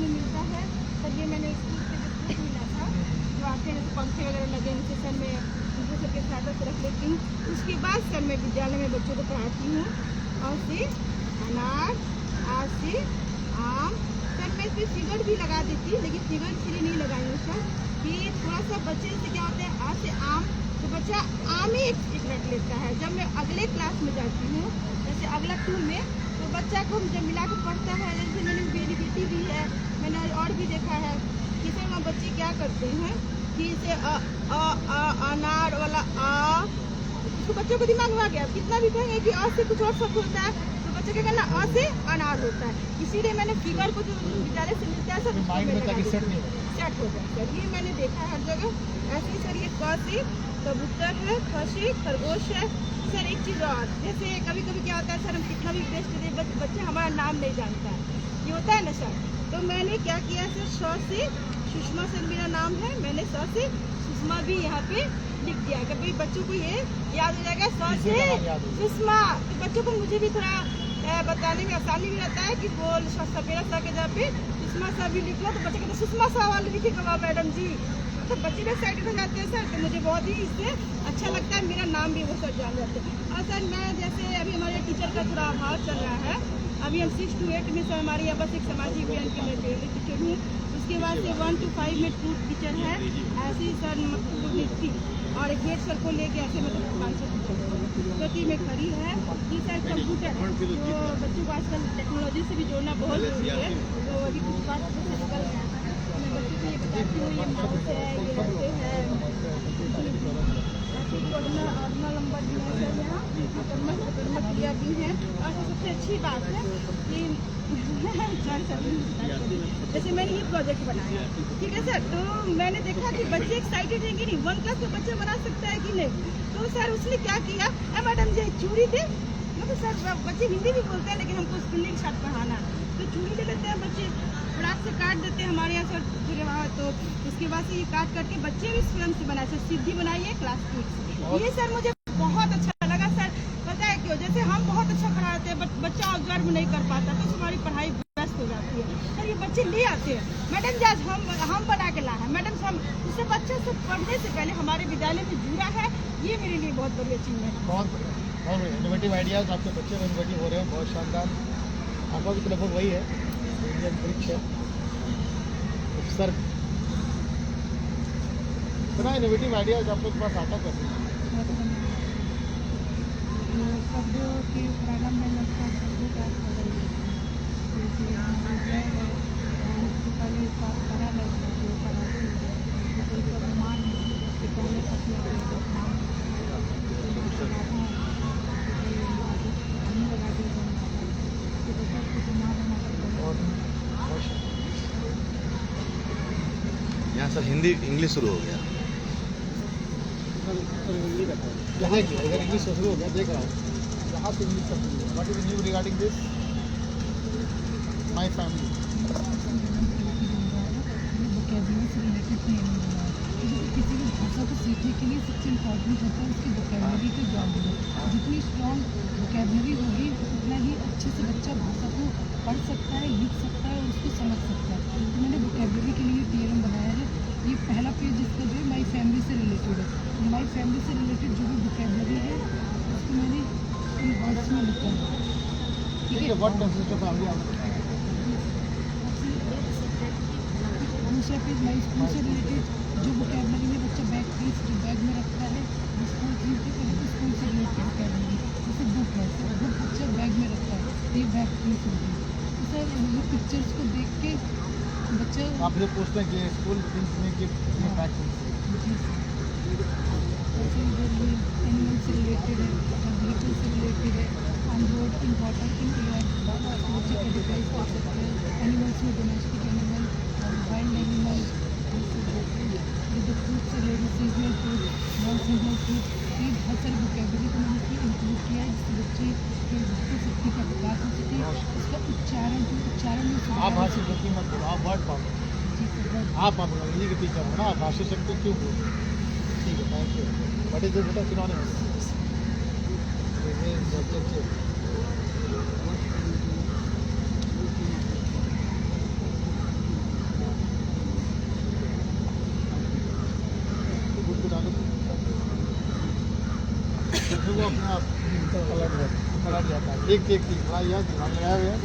में मिलता है। सर ये मैंने स्कूल से जो बुक मिला था, जो आते हैं जैसे पंखे वगैरह लगे हैं, सर मैं दूसरे सबके सहायता से रख लेती हूँ। उसके बाद सर मैं विद्यालय में बच्चों को पढ़ाती हूँ। और से अनार, आ से आम। सर मैं इसमें फिगर भी लगा देती, लेकिन फिगर इसलिए नहीं लगाई हूँ सर कि थोड़ा सा बच्चे से क्या होता है, आ से आम तो बच्चा आम ही एक रख लेता है। जब मैं अगले क्लास में जाती हूँ, जैसे अगला 2 में, तो बच्चा को जब मिला के पढ़ता है, जैसे मैंने मेरी बेटी भी है, मैंने और भी देखा है कि सर वहाँ बच्चे क्या करते हैं कि इसे अनार वाला आ, उसको बच्चों को दिमाग में आ गया, कितना भी कहेंगे कि अ से कुछ और शब्द होता है, तो बच्चे क्या करना, अ से अनार होता है। इसीलिए मैंने फिगर को जो विद्यालय से मिलता है सर सेट हो जाए सर, ये मैंने देखा है हर जगह। ऐसे ही सर ये क से कबूतर है, ख से खरगोश है। सर एक चीज़ और, जैसे कभी कभी क्या होता है सर, हम कितना भी बेस्ट दे, बच्चा हमारा नाम नहीं जानता है, ये होता है ना सर। तो मैंने क्या किया सर, श से सुषमा सर मेरा नाम है, मैंने स से सुषमा भी यहाँ पे लिख दिया कि भाई बच्चों को ये याद हो जाएगा, स से सुषमा। तो बच्चों को मुझे भी थोड़ा बताने में आसानी भी रहता है कि बोल सपेरा सा के जहाँ पे सुषमा सा भी लिख लो, तो बच्चे कहते सुषमा सा वाले लिखेगा मैडम जी, तो बच्चे भी एक्साइटेड हो जाते हैं सर। तो मुझे बहुत ही इससे अच्छा लगता है, मेरा नाम भी वो सर जान जाते हैं। और सर मैं जैसे अभी हमारे टीचर का थोड़ा अभाव चल रहा है, अभी हम 6 to 8 में सर हमारे यहाँ बस एक सामाजिक ज्ञान की मैं डेली टीचर हूँ। उसके बाद से 1 to 5 में 2 टीचर है, ऐसे ही सर मिट्टी और एक 1.5 सर को लेके ऐसे मतलब 500 टीचर गति में खड़ी है। ये सर कंप्यूटर जो बच्चों को आजकल टेक्नोलॉजी से भी जोड़ना बहुत जरूरी है, तो अभी कुछ बात निकल गया है, मैं बच्चों को ये बताती हूँ, ये माउस है, ये रस्ते है, ऑर्डिनल नंबर भी है सर, यहाँ अकर्मक क्रिया भी है। और सबसे अच्छी बात है कि जैसे मैंने ये प्रोजेक्ट बनाया, ठीक है सर, तो मैंने देखा कि बच्चे एक्साइटेड हैं कि नहीं, 1 क्लास का बच्चा बना सकता है कि नहीं। तो सर उसने क्या किया, मैडम जी चूड़ी थे, मतलब सर बच्चे हिंदी भी बोलते हैं लेकिन हमको स्कूलिंग के साथ पढ़ाना, तो चूड़ी ले लेते हैं बच्चे, फटाक से काट देते हैं हमारे यहाँ सर पूरे वहाँ। तो उसके बाद से ये काट करके बच्चे भी स्वयं से बनाए, सर सीधी बनाइए क्लास 8 से। ये सर मुझे बहुत अच्छा लगा सर, पता है क्यों, जैसे हम बहुत अच्छा पढ़ाते हैं बट बच्चा ऑब्जर्व नहीं कर पाता, तो हमारी पढ़ाई व्यस्त हो जाती है। सर ये बच्चे ले आते हैं, मैडम जी आज हम बना के लाए हैं, मैडम हम उससे बच्चे से पढ़ने से पहले हमारे विद्यालय में जुड़ा है, ये मेरे लिए बहुत बड़ी अचीवमेंट है। बहुत बढ़िया, इनोवेटिव आइडियाज आपके बच्चे इनोवेटिव हो रहे हैं, बहुत शानदार। आपका भी लगभग वही है, इंडियन वृक्ष है सर, इतना इनोवेटिव आइडियाज आप लोग के पास आता कर शब्दों के प्रारंभ में लगता है शब्दों का पहले पढ़ा लगता है, जो पढ़ाते हैं कोई सम्मान के पहले अपने यहाँ सर हिंदी इंग्लिश शुरू हो गया, इधर इंग्लिश शुरू हो गया, देख रहा हूँ यहाँ से इंग्लिश शुरू हो गया। What is new regarding this my family? किसी भी भाषा को सीखने के लिए सबसे इम्पोर्टेंट होता है उसकी वोकेबलरी का ज्ञान होना। जितनी स्ट्रॉन्ग वोकेबलरी होगी उतना ही अच्छे से बच्चा भाषा को पढ़ सकता है, लिख सकता है और उसको समझ सकता है। तो मैंने वोकेबलरी के लिए TLM बनाया है। ये पहला पेज जिसका जो है माई फैमिली से रिलेटेड है, माई फैमिली से रिलेटेड जो भी वोकेबलरी है उसको मैंने इन वर्ड्स में लिखा है, ठीक है। What consist of family? दूसरा पेज माई स्कूल से रिलेटेड जो वोकेबलरी में बच्चा बैग में रखता है, स्कूल खरीदते पहले तो स्कूल से रिलेटेड वोकेबलरी, जैसे बुक है, बुक बच्चा बैग में रखता है, ये बैग खरीद होती है। तो सर ये पिक्चर्स को देख के बच्चा आप लोग पूछते हैं कि स्कूल थिंग्स में कि बैग जैसे इधर ये एनिमल से रिलेटेड है, व्हीकल से रिलेटेड है, ऑन रोड इम्पॉर्टेंट इन बच्चे कैटेगराइज कर सकते हैं। एनिमल्स में domestic animal, wild animal, with food से related seasonal food, non seasonal food, ये बहुत सारी वोकेबलरी को मैंने इसमें इंक्लूड किया है जिससे बच्चे की भाषा शक्ति का विकास हो सके, उसका उच्चारण में सुधार आप भाषा शक्ति मत बोलो, आप वर्ड पाओ, जी सर, आप हिंदी के टीचर हो ना, आप भाषा शक्ति क्यों बोलो? ठीक है, थैंक यू। व्हाट इज बेटा सिनोनिम्स? ठीक ठीक ठीक थोड़ा यहाँ ध्यान लगाया हुआ है।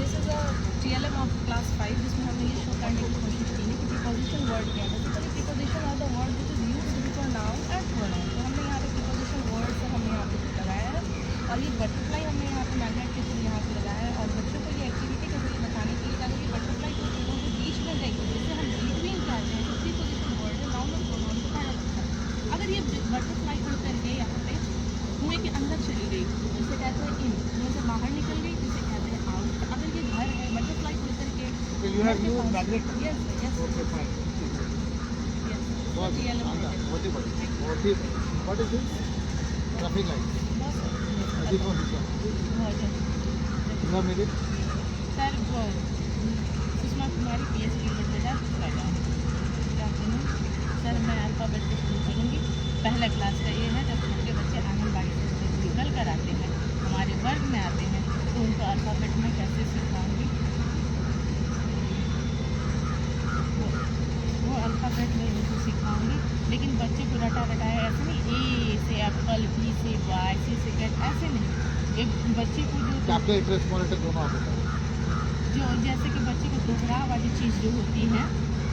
This is a TLM of class 5 जिसमें हमने ये शो करने की कोशिश की है कि प्रीपोजिशन वर्ड क्या है। Basically preposition are the word which is used before noun and pronoun. तो हमने यहाँ पे प्रीपोजिशन वर्ड से हमने यहाँ पे लगाया है और ये बटरफ्लाई हमने यहाँ पे मैग्नेट के थ्रू यहाँ पे लगाया है और बच्चों को ये एक्टिविटी के जरिए बताने के लिए अगर ये बटरफ्लाई को चीज़ों के बीच में गई जैसे हम बिटवीन कहते हैं तो प्रीपोजिशन वर्ड है नाउन और प्रोनाउन को पढ़ा सकता है। अगर ये बटरफ्लाई उड़ करके यहाँ पे कुएं के अंदर चली गई जिसे कहते हैं इन, कुएं से बाहर निकल गई जिसे कहते हैं आउट। अगर ये घर है बटरफ्लाई उड़ करके Okay, you have used magnet? Yes yes Okay, fine. Yes बहुत शानदार, बहुत ही बढ़िया, बहुत ही बढ़िया। What is this? Traffic light. Ready for this one. You have made it? Sir वो सुषमा कुमारी PhD बच्चा सर मैं अल्फ़ाबेट से शुरू करूँगी। पहला क्लास का ये है जब छोटे बच्चे आंगनबाड़ी से निकल कर आते हैं हमारे वर्ग में आते हैं तो उनको अल्फ़ाबेट में कैसे सिखाऊंगी। वो अल्फ़ाबेट में उनको सिखाऊंगी लेकिन बच्चे को रटा रटाया ऐसे नहीं ए से एप्पल बी से वाई सी से कैट ऐसे नहीं। एक बच्चे को कैपिटल इंटरेस्ट मॉनिटर दोनों आप बताओ। जो जैसे कि बच्चे को दोहरा वाली चीज़ जो होती है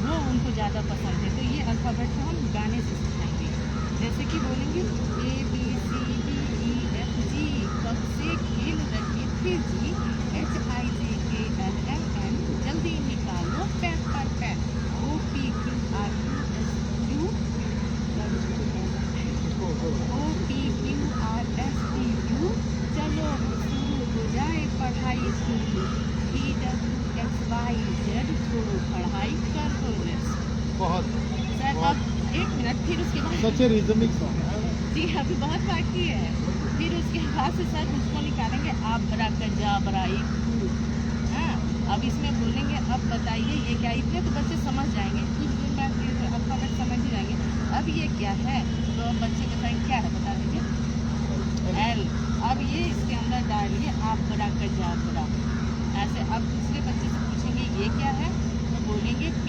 वो उनको ज़्यादा पसंद है तो ये अल्फ़ाबेट को हम गाने से सिखाएंगे। जैसे कि बोलेंगे ABCDEFG कब से खेल रही थी जी HIJKLMN जल्दी निकालो पेन पर पेन OPQRSTU चलो शुरू हो जाए पढ़ाई शुरू PWXYZ छोड़ो पढ़ाई कर दो रेस्ट। बहुत सर अब एक मिनट फिर उसके बाद सच ए रिदमिक सॉन्ग है। जी अभी बहुत बाकी है। फिर उसके बाद से सर उसको निकालेंगे आप बरा कर जा बराई हाँ अब इसमें बोलेंगे अब बताइए ये क्या इतने तो बच्चे समझ जाएंगे कुछ दिन बाद फिर अल्फ़ाबेट समझ ही जाएंगे। अब ये क्या है तो बच्चे बताएंगे क्या है बता दीजिए L। अब ये इसके अंदर डालिए आप बरा कर जा बरा ऐसे। अब दूसरे बच्चे से पूछेंगे ये क्या है तो बोलेंगे P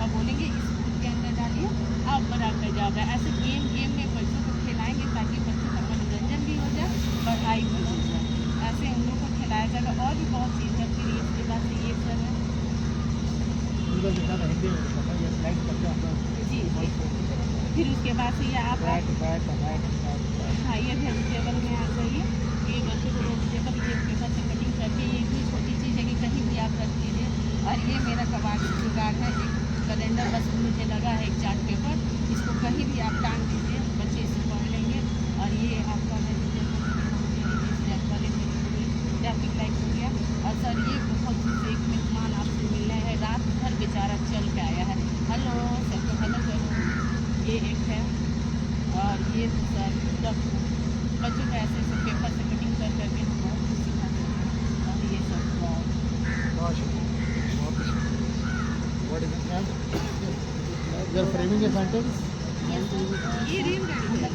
और बोलेंगे इस फूड के अंदर डालिए आप बरा कर जा बरा ऐसे गेम गेम में बच्चों को खिलाएंगे ताकि बच्चों का मनोरंजन भी हो जाए पढ़ाई भी हो जाए। ऐसे उन लोगों को खिलाया जाएगा और भी बहुत चीज़ है। फिर इसके बाद से ये सर है उधर दिखाना हिंदी में बताओ ये स्लाइड करके अपना जी फिर उसके बाद से ये आप बैट बैट बैट हाँ ये वेजिटेबल में आ जाइए ये बच्चों को वेजिटेबल ये पेपर से कटिंग करके ये भी छोटी चीज़ है कि कहीं भी आप रख दीजिए। और ये मेरा कबाड़ जुगाड़ है एक कैलेंडर बस मुझे लगा है एक चार्ट पेपर इसको कहीं भी आप टांग दीजिए बच्चे इसे पढ़ लेंगे। और ये आपका ट्रैफिक लाइट हो गया। और सर ये बहुत से एक मेहमान आपसे मिलना है रात भर बेचारा चल के आया है हेलो सबको हेलो करो ये एक है। और ये तो सर सब बच्चों को ऐसे ऐसे पेपर से कटिंग कर करके हम बहुत कुछ सिखा सकते हैं। और ये सब बहुत शुक्रिया बहुत शुक्रिया। What is it? You are framing a sentence? ये रेलगाड़ी है।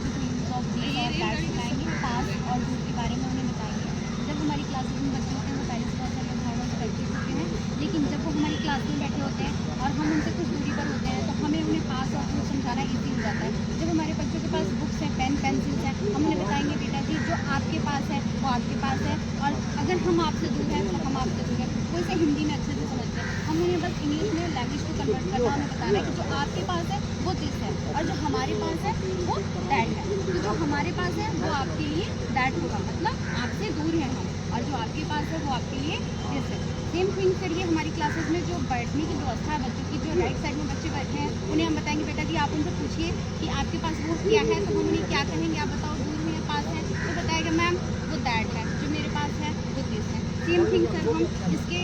ये सिखाएंगे पास और दूर के बारे में उन्हें बताएंगे। जब हमारी क्लासेस में बच्चे होते हैं वो पहले से बहुत सारे उदाहरणों से परिचित होते हैं लेकिन जब वो हमारी क्लास में बैठे होते हैं और हम उनसे कुछ दूरी पर होते हैं तो हमें उन्हें पास और दूर समझाना ईजी हो जाता है। जब हमारे बच्चों के पास बुक्स हैं पेन पेंसिल्स हैं हम उन्हें बताएंगे बेटा जी जो आपके पास है वो आपके पास है और अगर हम आपसे दूर हैं तो हम आपसे दूर हैं। वो इसे हिंदी में अच्छे से समझते हैं। हम उन्हें बस इंग्लिश में लैंग्वेज को कन्वर्ट करना हमें बताना है कि जो आपके पास है वो दिस है और जो हमारे पास है वो दैट है। तो जो हमारे पास है वो आपके लिए दैट होगा मतलब आपसे दूर है हम और जो आपके पास है वो आपके लिए दिस है। सेम थिंग करिए हमारी क्लासेस में जो बैठने की व्यवस्था है बच्चों की जो राइट साइड में बच्चे बैठे हैं उन्हें हम बताएंगे बेटा जी आप उनसे पूछिए कि आपके पास वो क्या है तो हम उन्हें क्या कहेंगे आप बताओ दूर है या पास है तो बताएगा मैम वो दैट है जो मेरे पास है वो दिस है। सेम थिंग सर हम इसके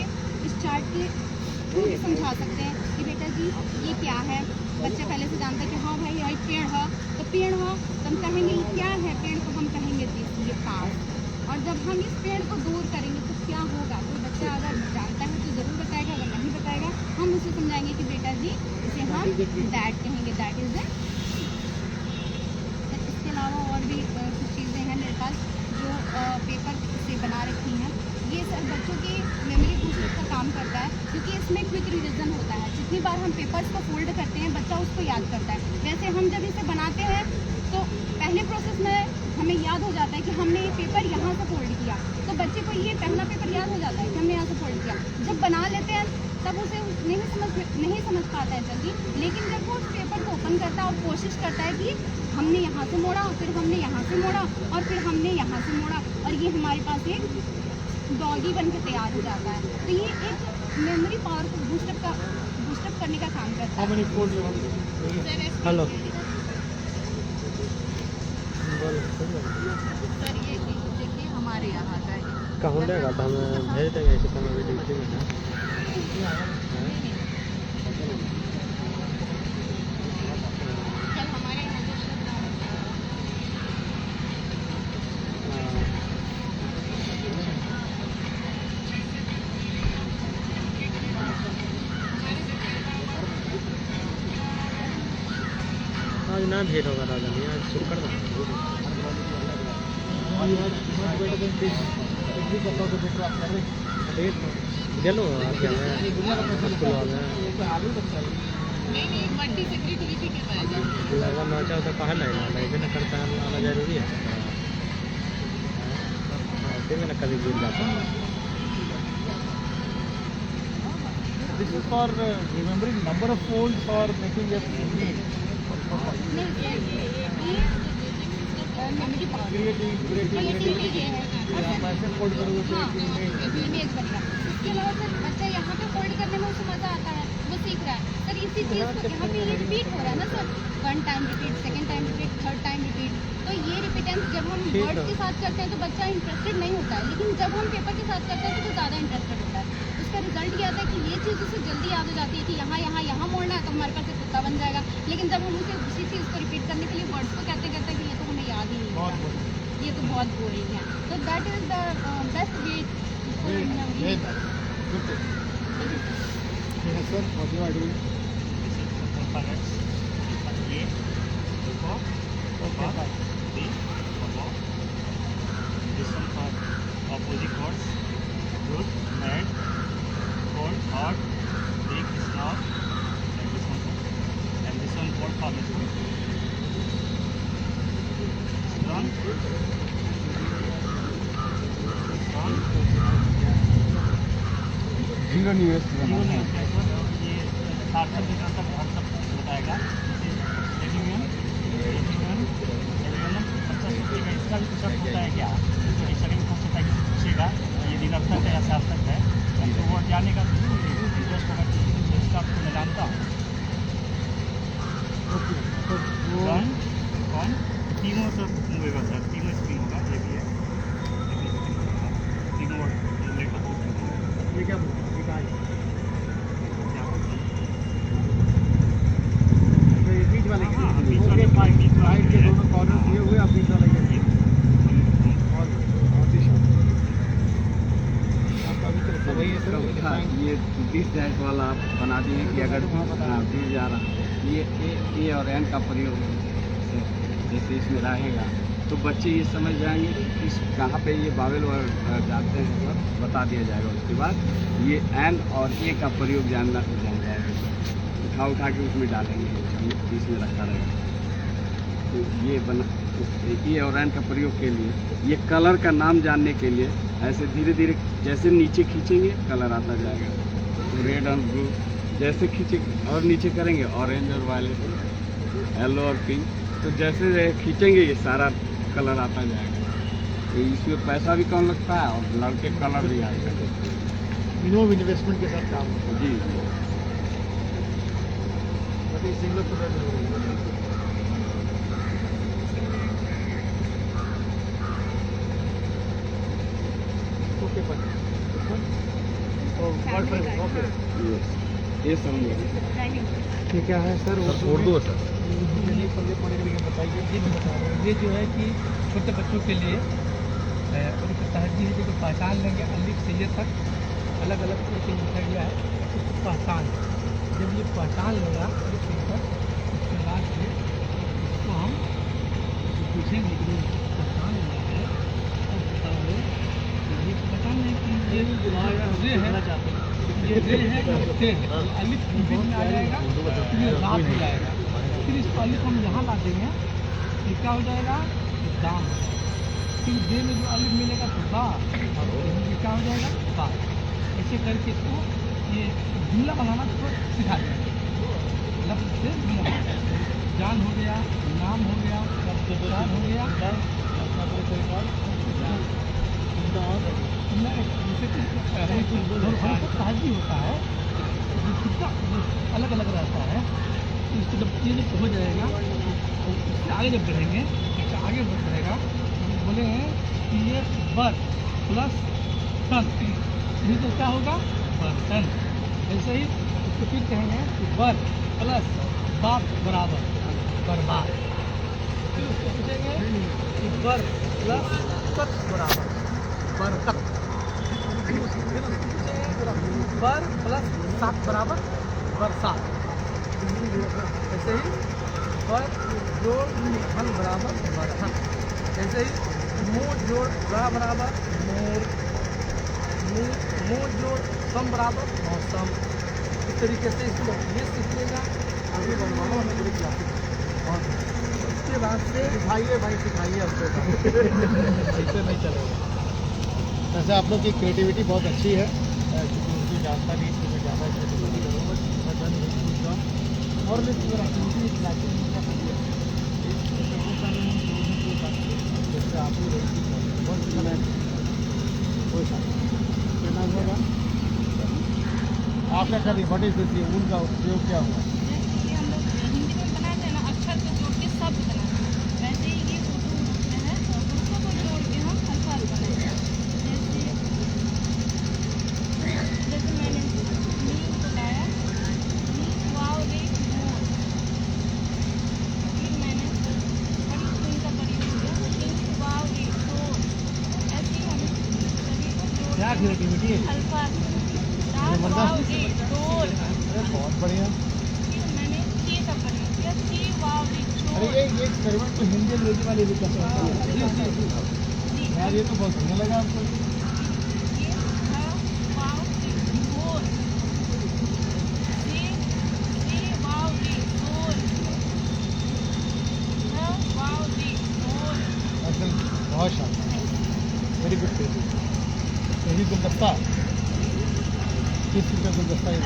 इस चार्ट के थ्रू भी समझा सकते हैं कि बेटा जी ये क्या है। बच्चा पहले से जानता है कि हाँ भाई ये पेड़ है तो पेड़ है तो हम कहेंगे ये क्या है पेड़ को हम कहेंगे दिस ये पास। और जब हम इस पेड़ को दूर करेंगे तो क्या होगा कोई बच्चा अगर जानता है तो ज़रूर बताएगा अगर नहीं बताएगा हम उसे समझाएंगे कि बेटा जी इसे हम दैट कहेंगे दैट इज़ द। इसके अलावा और भी कुछ चीज़ें हैं मेरे पास जो पेपर से बना रखी हैं। ये सर बच्चों की मेमोरी बूस्ट का काम करता है क्योंकि इसमें क्विक रिवीजन होता है। जितनी बार हम पेपर्स को फोल्ड करते हैं बच्चा उसको याद करता है। वैसे हम जब इसे बनाते हैं तो पहले प्रोसेस में हमें याद हो जाता है कि हमने ये पेपर यहाँ से फोल्ड किया, तो बच्चे को ये पहला पेपर याद हो जाता है कि हमने यहाँ से फोल्ड किया। जब बना लेते हैं तब उसे नहीं समझ पाता है जल्दी, लेकिन जब वो उस पेपर को ओपन करता है और कोशिश करता है कि हमने यहाँ से मोड़ा, फिर हमने यहाँ से मोड़ा और फिर हमने यहाँ से मोड़ा, और ये हमारे पास एक डॉगी बन के तैयार हो जाता है। तो ये एक मेमोरी पावर को बूस्टअप करने का काम करता है। हेलो सर ये देखिए हमारे यहाँ का है। कहाँ देगा तो हमें भेज देंगे इसी तरह वीडियो में। कल हमारे यहाँ जो शटडाउन आज ना भेंट होगा राजधानी, आज शुक्र ना चलो आगे नहीं मल्टी सेक्रेटरी भी करवाया जाए। लगा नाचा तो कहा लाइक ना करता है, आना जरूरी है। फिर मैंने कभी गिर जाता This is for remembering number of folds or making a memory power creativity ये है। और आप ऐसे फोल्ड करोगे तो हाँ, एक image इमेज बनेगा। इसके अलावा सर बच्चा यहाँ पे फोल्ड करने में उसे मज़ा आता है, वो सीख रहा है। सर इसी चीज़ को यहाँ पे ये रिपीट हो रहा है ना sir, 1 time repeat, 2nd time repeat, 3rd time repeat. तो ये रिपीटेंस जब हम ठीक वर्ड्स है। के साथ करते हैं तो बच्चा इंटरेस्टेड नहीं होता है, लेकिन जब हम पेपर के साथ करते हैं तो वो ज़्यादा इंटरेस्टेड होता है। उसका रिजल्ट ये आता है कि ये चीज़ उसे जल्दी याद हो जाती है कि यहाँ मोड़ना है तो हमारे पास एक कुत्ता बन जाएगा। लेकिन जब हम उसे उसी चीज़ को रिपीट करने के लिए वर्ड्स को कहते हैं कि ये तो हमें याद ही नहीं होता, ये तो बहुत बोरिंग है। तो that is the best way Yes, sir. What you are doing? This one for opposite words, good, bad, cold, hot, big, small, and this one for formation. Strong, Zero new US ये सार्थक विकास का सब बताएगा। Everyone अच्छा सोचेगा, इसका भी कुछ अर्थ होता है क्या? तो ऐसा भी हो सकता है कि पूछेगा ये निरर्थक है या सार्थक है, तो वो जाने का इंटरेस्ट होगा कि इसका आपको मैं जानता हूँ। कौन तीनों सब होगा सर, तीनों स्क्रीन होगा, ये भी है तीनों वर्ड लेकर ये क्या लिखा है? तो ये बीच वाले हाँ, के बीच वाले साइड के दोनों कॉर्नर दिए हुए, अब बीच वाला ये तो वही इसका ये 20 डैश वाला आप बना दिए कि अगर बीच जा रहा ये ए और एन का प्रयोग जैसे इसमें रहेगा तो बच्चे ये समझ जाएंगे कि इस कहाँ पे ये बावेल जाते हैं, सब बता दिया जाएगा। उसके बाद ये एन और ए का प्रयोग जान जाएगा, उठा के उसमें डालेंगे, इसमें रखा रहेगा। तो ये बना ए और एन का प्रयोग के लिए, ये कलर का नाम जानने के लिए ऐसे धीरे धीरे जैसे नीचे खींचेंगे कलर आता जाएगा। तो रेड और ब्लू जैसे खींचेंगे और नीचे करेंगे ऑरेंज और वायलेट, येलो और पिंक, तो जैसे खींचेंगे ये सारा कलर आता जाएगा। तो इसमें पैसा भी कम लगता है और लड़के कलर भी आएगा। मिनिमम इन्वेस्टमेंट के साथ काम होता जी है। सिंगल ओके पर ओके ये समझ ये क्या है सर? उर्दू है सर। ये जो है कि छोटे बच्चों के लिए उनकी तहजीब है जो पहचान लेंगे अलिफ से ये तक अलग अलग तरीके लिखा गया है, उसको पहचान। जब ये पहचान लेगा अलिफ से तक, उसके बाद फिर उसको हम पूछेंगे कि पहचान लिया है और बताओ ये पहचान है कि ये रे है, ये रे है और ते है। अलिफ बीच में आ जाएगा, फिर ये रात हो जाएगा, फिर इस अलिफ हम यहाँ ला देंगे ये क्या हो जाएगा, ये दाम हो जाएगा। फिर दे में जो अलिफ मिलेगा तो बा, और ये क्या हो जाएगा, बा। ऐसे करके इसको ये जुमला बनाना तो सिखा देंगे, लफ्ज़ से जुमला बनाना। जान हो गया, नाम हो गया, जान हो गया, ताजी होता है, कितना अलग अलग रहता है। तो इसको जब ये जब हो जाएगा तो इससे आगे जब बढ़ेंगे, इससे आगे बढ़ेगा तो बोले कि ये बर प्लस टन, ये तो क्या होगा, बर्तन। ऐसे ही इसको फिर कहेंगे कि बर प्लस बाप बराबर बर्बाद। फिर उसको पूछेंगे कि बर प्लस तक बराबर बरकत। फिर उसको पूछेंगे बर प्लस सात बराबर बरसात। ऐसे ही बर जोड़ धन बराबर बरधन। ऐसे ही मोह जोड़ रा बराबर मोर, मोह जोड़ सम बराबर मौसम। इस तरीके से इसको ये सीख लेगा, आगे बढ़वाना हमें पूरी क्लासेस। और इसके बाद से सिखाइए भाई, सिखाइए हमको ऐसे नहीं चलेगा। वैसे आप लोग की क्रिएटिविटी बहुत अच्छी है, क्योंकि उनकी जानता नहीं इसमें ज़्यादा क्रिएटिविटी करूँगा और भी एक्टिविटी क्लासेस जैसे आप ही बहुत अच्छा कोई क्या नाम होगा आप क्या कर रही, व्हाट इज दिस, उनका उपयोग क्या हुआ? ये हम लोग हिंदी में बनाते हैं ना, अक्षर को जोड़ के शब्द बनाते हैं, वैसे ही ये उर्दू में है, और उर्दू को जोड़ के हम अल्फाज बनाते हैं। जैसे मैंने नीम बताया, नीम वाव रे मोर। फिर मैंने बड़ी सुन का प्रयोग किया, नीम वाव रे मोर। ऐसे ही हम सभी को जोड़ क्या के क्रिएटिविटी है, अल्फाज वाव रे डोर। अरे बहुत बढ़िया। फिर मैंने के का प्रयोग किया, के वाव रे अरे डोर। ये एक्सपेरिमेंट तो हिंदी अंग्रेजी वाले भी कर सकते हैं यार, ये तो बहुत बढ़िया लगा आपको। ये वाव रे डोर, के वाव रे डोर, वाव रे डोर। एकदम बहुत शानदार, वेरी गुड क्रिएटिव। यही गुलदस्ता किस चीज़ का गुलदस्ता है?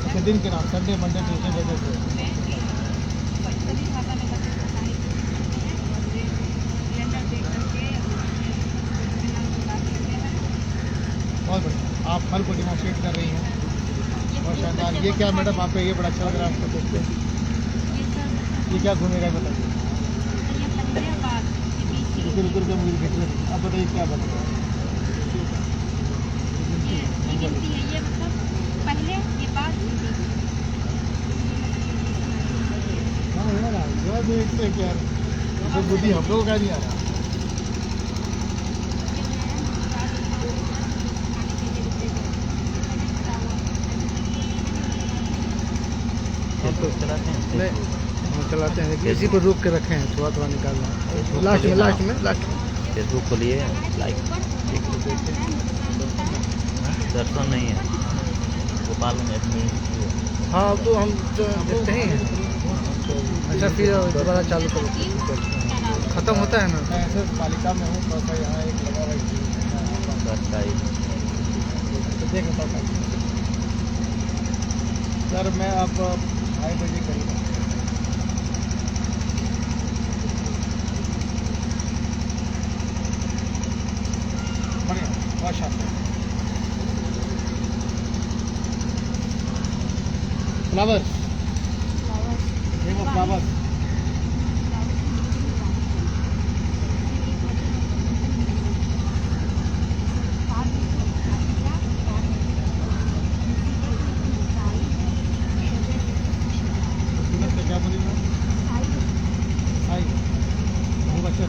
अच्छा, दिन के नाम, संडे मंडे ट्यूसडे वेडनेसडे। सभी भाषा में बच्चे को सारी कैलेंडर देख करके बहुत बढ़िया, आप फल को डिमॉन्स्ट्रेट कर रही हैं, बहुत शानदार। ये क्या मैडम आप पे ये बड़ा अच्छा लग रहा है आपको देख के, ये क्या घूमेगा बताइए? रुक रुक के मुझे देख रहे, अब बताइए क्या बताइए? ये मतलब पहले ये बात हाँ यार, जो देखते हैं क्या तो बुद्धि हम लोगों का नहीं आ रहा। चलाते हैं नहीं, हम चलाते हैं, लेकिन इसी को रोक के रखे हैं, थोड़ा थोड़ा निकालना लास्ट में फेसबुक खोलिए, लाइक दर्शन नहीं है गोपाल में एडमिन। हाँ, तो हम जो देखते ही हैं। अच्छा, फिर दोबारा चालू करो, खत्म होता है ना। मैं ऐसे पालिका में हूँ, थोड़ा सा यहाँ एक लगा हुआ तो देख लेता हूँ सर। मैं अब 2:30 बजे करीब बढ़िया, बहुत शानदार। फ्लावर्स, फ्लावर्स क्या बोली मैं? साई बहुत अच्छा।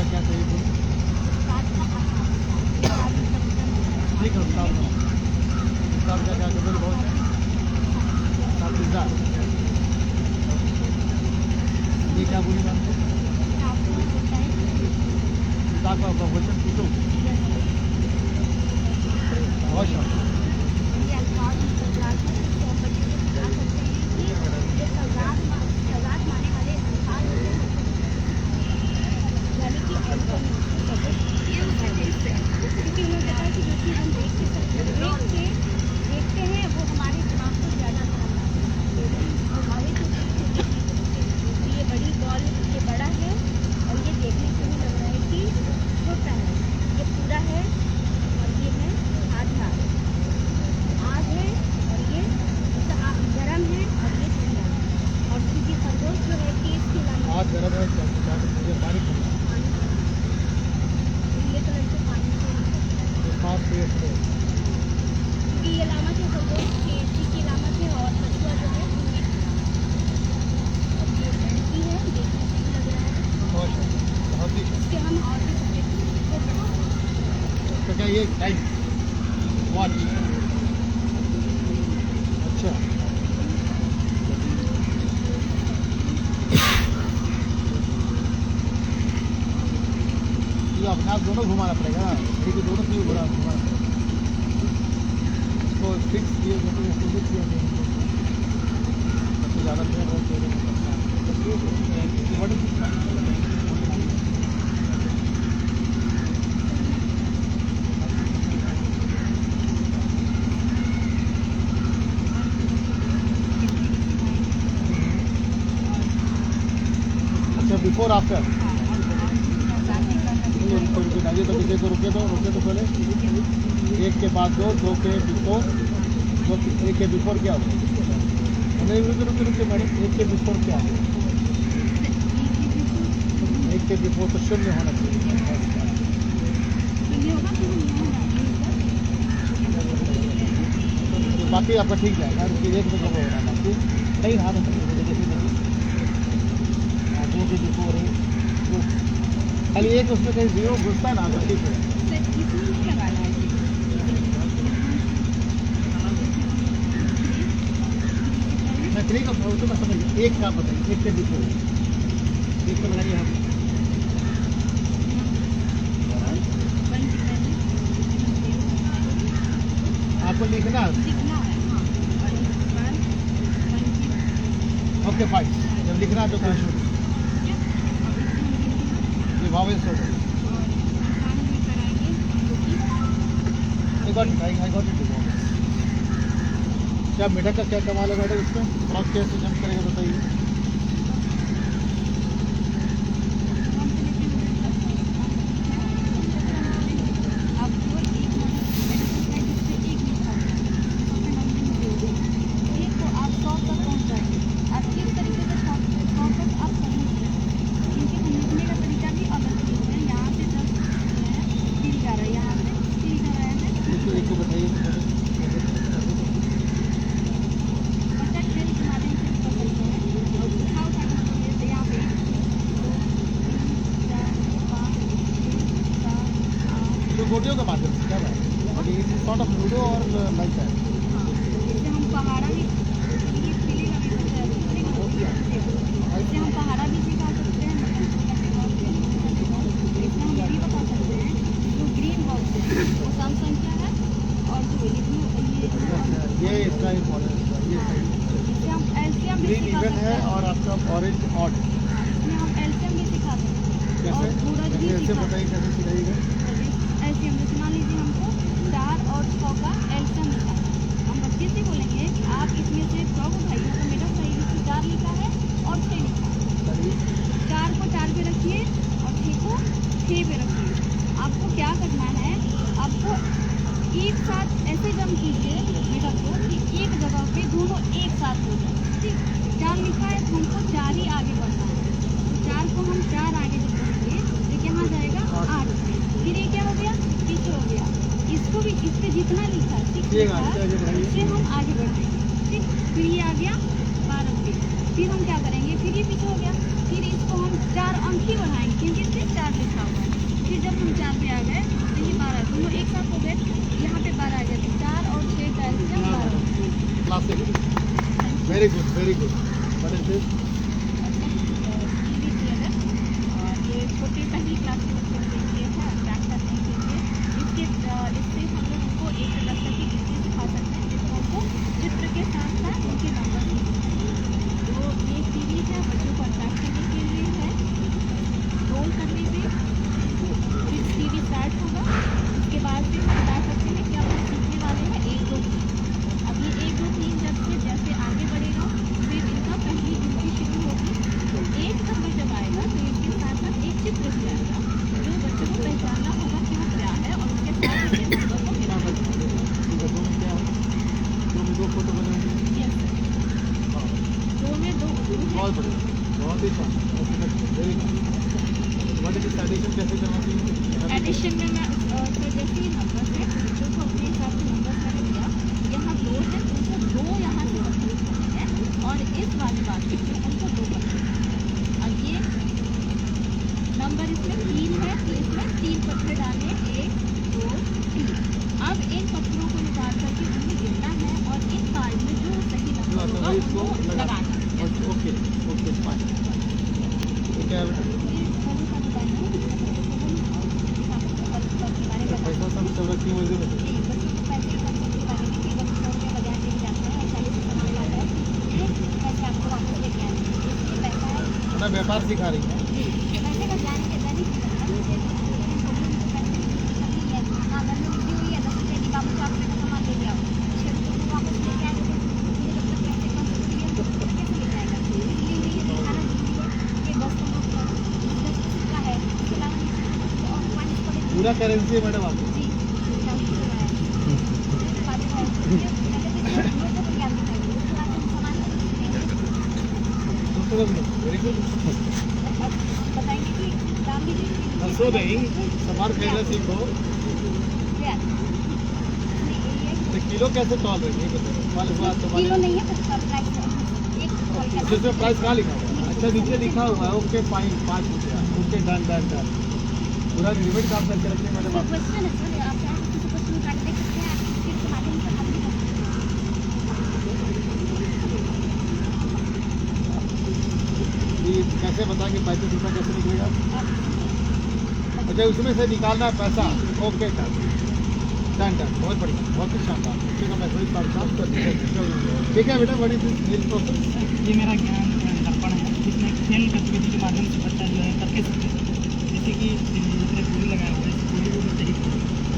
क्या चाहिए बोल? ठीक है, साहब का क्या बोल बहुत है। पिज़्ज़ा, ये क्या बोली मैम? पिज़्ज़ा का क्वेश्चन पूछो, बहुत शानदार। ये उठाते हैं इससे, क्योंकि उन्होंने कहा कि जो चीज़ हम देखते हैं वो हमारे दिमाग को ज़्यादा प्रभावित होती है। ये बड़ी बॉल, ये बड़ा है और ये देखने से भी लग रहा है कि छोटा है। ये पूरा है और ये है आधा, आग है और ये गरम है और ये ठंडा है। और क्योंकि खरगोश जो है कि इसके लामा आज गरम है, मुझे पानी पीना नीले कलर के पानी से है, सांस लिए थे। क्योंकि ये लामा जो खरगोश की लामा थे और कछुआ जो है उनमें और ये लड़की है, देखने से ही लग रहा है। बहुत ही इसके हम और भी तो क्या ये टाइम वॉच अच्छा ये अपने आप दोनों घुमाना पड़ेगा ना, ठीक है, दोनों क्यों घुमाना पड़ेगा इसको फिक्स किए तो इसको फिक्स किया सबसे ज़्यादा अच्छा बिफोर आफ्टर ये तो किसी को रुके तो पहले एक के बाद दो के बिफोर, एक के बिफोर क्या हो? नहीं रुके मैडम, एक के बिफोर क्या हो? एक के बिफोर तो शून्य होना चाहिए। बाकी आपका ठीक जाएगा, एक में जगह होना बाकी नहीं हाथ दो के बिफोर है खाली एक उसमें कहीं जीरो घुसता है ना तो ठीक है। मैं ठीक है, तो मैं समझ एक का बताइए, एक के बिफोर एक तो बनाइए हम आपको लिखना ओके फाइन, जब लिखना तो कोई शुरू vowels हो गए। I got it. क्या मेढक का क्या कमाल है मैडम इसमें? फ्रॉग कैसे जंप करेगा बताइए। गोटियों के माध्यम से क्या बात है? सॉर्ट ऑफ लूडो और लाइक दैट। इससे हम पहाड़ा भी सिखा सकते हैं, इससे हम भी बता सकते हैं जो ग्रीन बॉक्स है वो सैमसंग का है और जो ये इसका इम्पोर्टेंस है, ये इससे हम एलसीएम भी ग्रीन सिखा इवन सकते है हैं और आपका ऑरेंज ऑड। इसमें हम एलसीएम भी सिखा सकते हैं और सूरज भी कैसे सिखा बताइए कैसे सिखाइएगा? एलसीएम जैसे मान लीजिए हमको 4 और 6 का एलसीएम लिखा है, हम बच्चे से बोलेंगे कि आप इसमें से 6 को उठाइए तो मेरा सही इसमें 4 लिखा है और 6 लिखा है, 4 को 4 पे रखिए और 6 को 6 पे रखिए। आपको क्या करना है, आपको एक साथ ऐसे जम कीजिए मेरा को कि एक जगह पे दोनों एक साथ हो जाए। ठीक, 4 लिखा है तो हमको 4 ही आगे बढ़ना है, तो 4 को हम 4 आगे जब बढ़ेंगे तो यहाँ जाएगा 8, फिर ये क्या हो गया, पीछे हो गया। इसको भी इस पे जितना लिखा है ठीक इससे हम आगे बढ़ेंगे। ठीक, फिर ये आ गया 12 पे, फिर हम क्या करेंगे, फिर ये पीछे हो गया, फिर इसको हम 4 अंक ही बढ़ाएंगे क्योंकि इससे 4 लिखा हुआ है। फिर जब हम 4 पे आ गए तो ये 12 दोनों एक साथ हो गए, यहाँ पे 12 आ गया तो 4 और 6 का LCM 12। Classic, very good very good. What is this? ये छोटे पहली क्लास के बच्चों के लिए है, अट्रैक्ट करने के लिए। इससे हम लोग उनको एक दस्तक की चीज़ें सिखा सकते हैं जिसको हमको चित्र के साथ साथ उनके नंबर तो ये सीरीज है बच्चों को अट्रैक्ट करने के लिए है, रोल करने से साल से हम बता सकते हैं कि अब हम सीखने वाले हैं 1 2 3। अब ये 1 2 3 जब से जैसे आगे बढ़ेगा फिर इनका पहली गिनती शुरू होगी। तो 1 नंबर जब आएगा तो इसके साथ साथ एक चित्र भी आएगा जो बच्चों को पहचानना होगा कि वो क्या है और उसके साथ ही नंबर को मिला होगा। दो फोटो बने होंगे। यस सर, 2 में 2 बहुत बढ़िया, बहुत ही शानदार, वेरी गुड। मतलब इस एडिशन कैसे करवाती हैं? एडिशन में मैं सर जैसे ही नंबर है बच्चों को अपने हिसाब से नंबर मैंने दिया, यहाँ 2 है उनको 2 यहाँ से पत्थर उठाने हैं और इस वाले बास्केट में उनको 2 पत्थर उठाने हैं। अब ये नंबर इसमें 3 है तो इसमें 3 पत्थर डालने, 1 2 3। अब इन पत्थरों को निकाल करके उन्हें गिनना है और इन कार्ड में जो सही नंबर होगा इसको उसको लगाना है। Okay okay fine. तो क्या है पैसा सब रखी मुझे अपना व्यापार सिखा रही है। पूरा करेंसी है मैडम आपको। Very good. हंसो नहीं, सामान खरीदना सीखो। तो किलो कैसे तौल रही है किलो नहीं है प्राइस जिसमें प्राइस कहाँ लिखा हुआ है? अच्छा नीचे लिखा हुआ है ओके फाइन 5 रुपया। Okay done done done. पूरा लिमिट काम करके रखिए मैडम आप। क्वेश्चन है सर, आप चाहे किसी क्वेश्चन काट देख सकते हैं, आप इसके माध्यम से हल भी कर सकते ये कैसे बताएंगे 35 रुपया कैसे निकलेगा? हैं। अच्छा उसमें से निकालना है पैसा। ओके डन डन डन, बहुत बढ़िया, बहुत ही शानदार। बच्चे का मैसेज काम कर ठीक है बेटा। बड़ी नील प्रोसेस ये मेरा ज्ञान दर्पण है, जिसमें खेल गतिविधि के माध्यम से बच्चा जो है करके सकते हैं। जैसे कि दूसरे पूरी लगाया हुआ है, पूरी को सही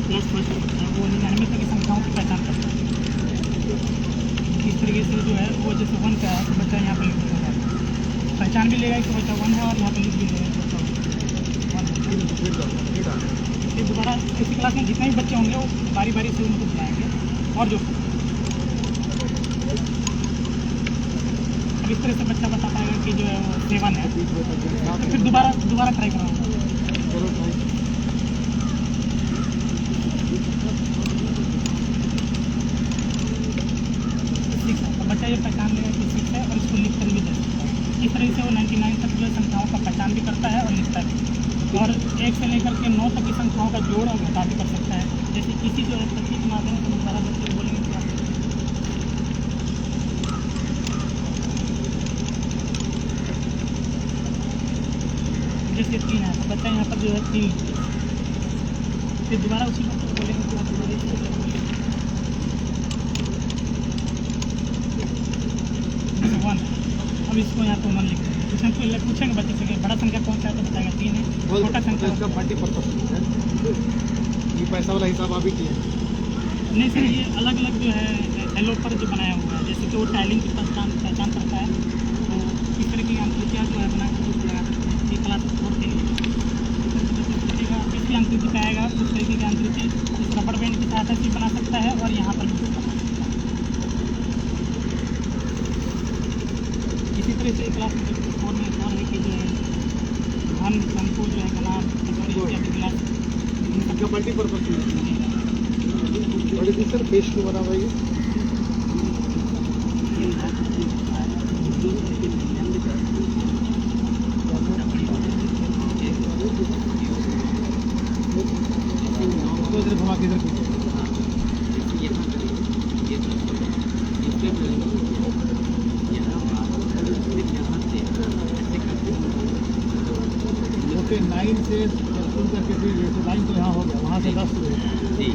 प्लस फर्स्ट वो 99 तक की संख्याओं की पहचान करता है। इस तरीके से जो है वो जैसे 1 का है तो बच्चा यहाँ पर लिख देगा, पहचान भी लेगा कि बच्चा 1 है और यहाँ पर लिख भी देगा बच्चा 1 है। फिर दोबारा इसी क्लास में जितने भी बच्चे होंगे वो बारी बारी से उनको बुलाएंगे और जो अब इस तरह से बच्चा बता पाएगा कि जो है वो 7 है। तो फिर दोबारा ट्राई कराऊंगा। तो बच्चा ये पहचान लेगा कि 6 है और इसको लिख कर भी दे सकता है। इस तरह से वो 99 तक जो संख्याओं का पहचान भी करता है और लिखता है और 1 से लेकर के 9 तक की संख्याओं का जोड़ और घटा भी कर सकता है। जैसे किसी जो है प्रतीक के माध्यम से दोबारा बच्चे बोलेंगे कि आप जैसे 3 है तो बच्चा यहाँ पर जो है 3 फिर दोबारा उसी बच्चे को बोलेंगे कि आप दोबारा 1 अब इसको यहाँ पर 1 लिख देंगे। इसमें पहले पूछेंगे बच्चे से कि बड़ा संख्या कौन सा है तो बताएंगे 3 है, छोटा संख्या इसका मल्टीपर्पज है। ये पैसा वाला हिसाब आप ही किए। नहीं सर, ये अलग अलग जो है एलो पर जो बनाया हुआ है, जैसे कि वो टाइलिंग की पहचान करता है तो इस तरह की आंकृतियाँ जो है बना कर लगा सकते हैं। ये क्लास 4 के लिए इसकी आंकृति पे आएगा उस तरीके की आंकृति इस रबड़ बैंड की सहायता से बना सकता है और यहाँ पर भी बना सकता है। इसी तरह से क्लास 4 में और है कि जो है धन शंकु जो है गलाब कटोरी इत्यादि गिलास इनका मल्टीपर्पज है। और इसी सर पेश को बना हुआ है। तो इधर घुमा के इधर ओके 9 से शुरू करके फिर 9 तो यहाँ हो गया, वहाँ से 10 शुरू हो जी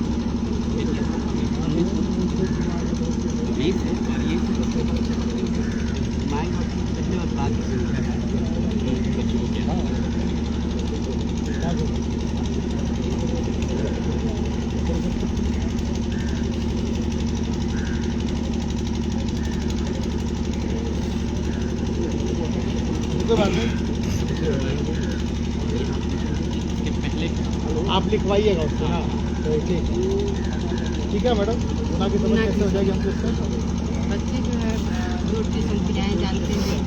20 है और ये माइंड और बात बच्चों को क्या गया। आप लिखवाइएगा उससे ना, तो ठीक है मैडम। गुना की समझ कैसे हो जाएगी हमको इससे? बच्चे जो है रोटी संक्रियाएँ जानते हैं।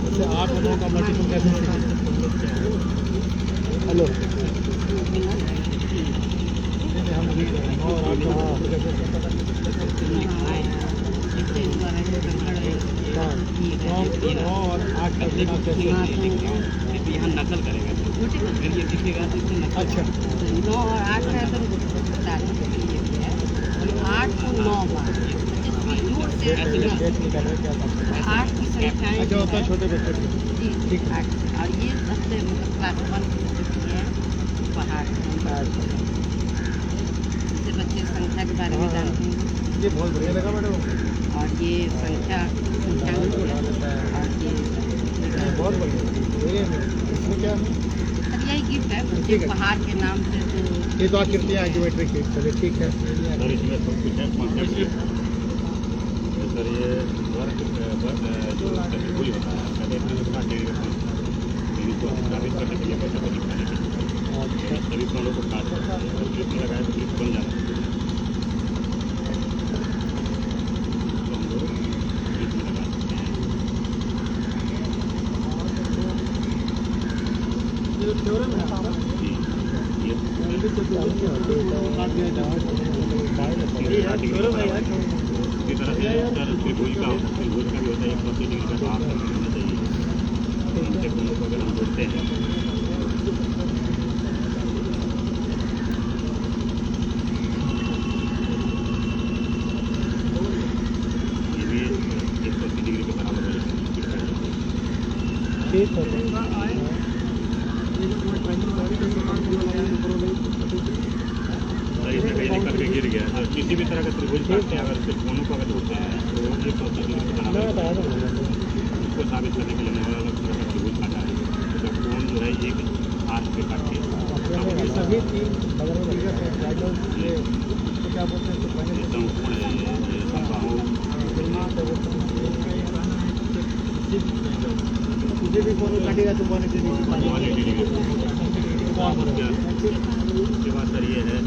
जैसे 8 और 9 का मल्टीपल कैसे सीखेंगे? हेलो, हम भी 9 और 8 का कैसे इसके द्वारा जो गड़बड़ है 9 और 8 का गुना कैसे? यहाँ नकल करेगा, फिर ये दिखेगा तो इससे नकल। अच्छा, 9 और 8 है तो बता दीजिए 8 को 9 बार जोड़ से डेट नहीं कर रहे क्या बात है? 8 की संख्याएँ अच्छा होता है छोटे बच्चों की। जी ठीक है। 8 और ये सबसे मतलब क्लास 1 की जो है पहाड़ इससे बच्चे संख्या के बारे में जानते हैं ये बहुत बढ़िया लगा मैडम, और ये संख्या और ये बहुत बढ़िया। इसमें क्या है? सब यही गिफ्ट है ठीक बच्चे है। पहाड़ के नाम से तो ये तो आकृतियाँ हैं ज्योमेट्री की। चलिए ठीक है। सर इसमें सब कुछ है कॉन्सेप्ट है। सर ये वर्क जो चतुर्भुज होता है, पहले इसका डिग्री को स्थापित करने के लिए बच्चों को दिखाने के लिए सभी कोणों को काट क्लिप लगाए तो क्लिप बन जाता है। तो हम लोग क्लिप में लगा सकते हैं। ये थ्योरम है आपका? जी, ये इसी तरह से सर त्रिभुज का त्रिभुज का भी होता है 180 डिग्री का, तो आप होना चाहिए। तो उनसे कोणों को अगर हम जोड़ते हैं ये भी 180 डिग्री के बराबर हो जाता है। ठीक है। सर इसमें कहीं निकल के गिर गया, तो किसी भी तरह का त्रिभुज काटते हैं अगर सिर्फ कोनों को अगर जोड़ते हैं तो 180 डिग्री के बराबर उसको साबित करने के लिए हमने अलग तरह का त्रिभुज काटा है। तो कोण जो है एक हाथ पे काट के ये सभी 3 बगल में लगे हैं ट्रायंगल। ये इसको क्या बोलते हैं? ये समकोण है, ये समबाहु। तुझे भी फोन काटेगा तो 180 डिग्री। उसके बाद सर ये है